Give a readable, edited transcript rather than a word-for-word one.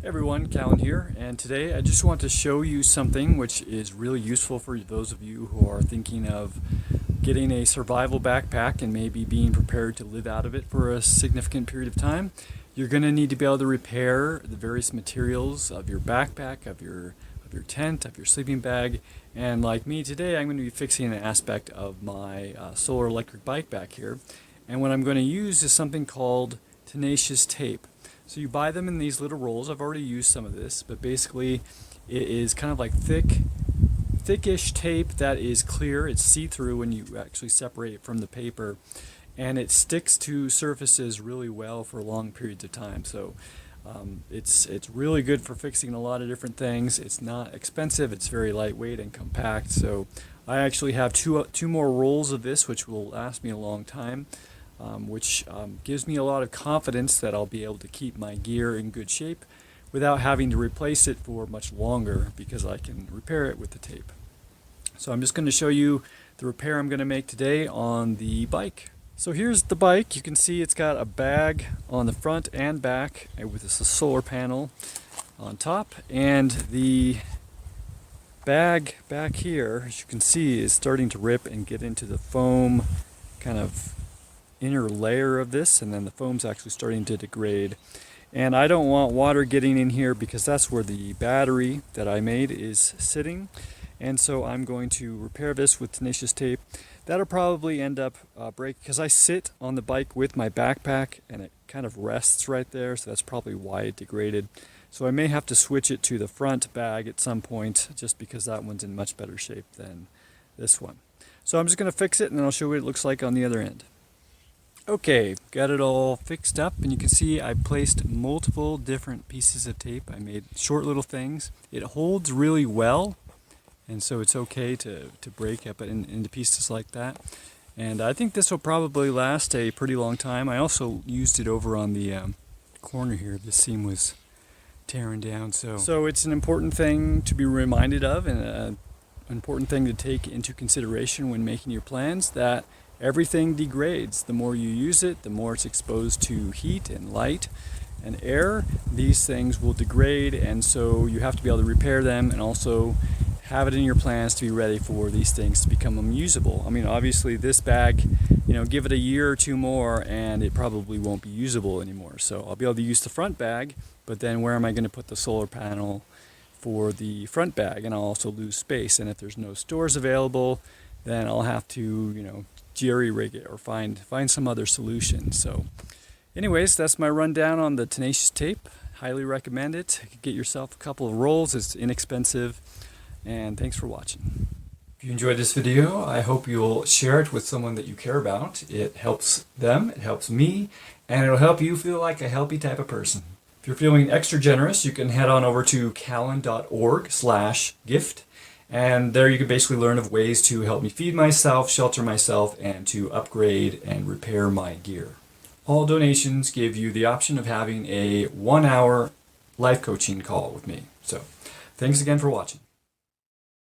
Hey everyone, Cahlen here, and today I just want to show you something which is really useful for those of you who are thinking of getting a survival backpack and maybe being prepared to live out of it for a significant period of time. You're going to need to be able to repair the various materials of your backpack, of your tent, of your sleeping bag, and like me today I'm going to be fixing an aspect of my solar electric bike back here, and what I'm going to use is something called Tenacious Tape. So you buy them in these little rolls. I've already used some of this, but basically it is kind of like thickish tape that is clear. It's see-through when you actually separate it from the paper, and it sticks to surfaces really well for long periods of time. So it's really good for fixing a lot of different things. It's not expensive. It's very lightweight and compact. So I actually have two more rolls of this, which will last me a long time. Which gives me a lot of confidence that I'll be able to keep my gear in good shape without having to replace it for much longer because I can repair it with the tape. So I'm just going to show you the repair I'm going to make today on the bike. So here's the bike. You can see it's got a bag on the front and back with a solar panel on top, and the bag back here, as you can see, is starting to rip and get into the foam kind of inner layer of this, and then the foam's actually starting to degrade, and I don't want water getting in here because that's where the battery that I made is sitting, and so I'm going to repair this with Tenacious Tape. That'll probably end up breaking because I sit on the bike with my backpack and it kind of rests right there, so that's probably why it degraded. So I may have to switch it to the front bag at some point just because that one's in much better shape than this one. So I'm just going to fix it and then I'll show you what it looks like on the other end. Okay, got it all fixed up, and you can see I placed multiple different pieces of tape. I made short little things. It holds really well, and so it's okay to break up into pieces like that. And I think this will probably last a pretty long time. I also used it over on the corner here. This seam was tearing down, so it's an important thing to be reminded of, and an important thing to take into consideration when making your plans, that everything degrades. The more you use it, the more it's exposed to heat and light and air. These things will degrade, and so you have to be able to repair them and also have it in your plans to be ready for these things to become unusable. I mean, obviously this bag, give it a year or two more and it probably won't be usable anymore. So I'll be able to use the front bag, but then where am I going to put the solar panel for the front bag? And I'll also lose space, and if there's no stores available, then I'll have to, jerry-rig it or find some other solution. So anyways, that's my rundown on the Tenacious Tape. Highly recommend it. Get yourself a couple of rolls. It's inexpensive, and thanks for watching. If you enjoyed this video, I hope you'll share it with someone that you care about. It helps them, it helps me, and it'll help you feel like a healthy type of person. If you're feeling extra generous, you can head on over to cahlen.org/gift. And there you can basically learn of ways to help me feed myself, shelter myself, and to upgrade and repair my gear. All donations give you the option of having a 1-hour life coaching call with me. So thanks again for watching.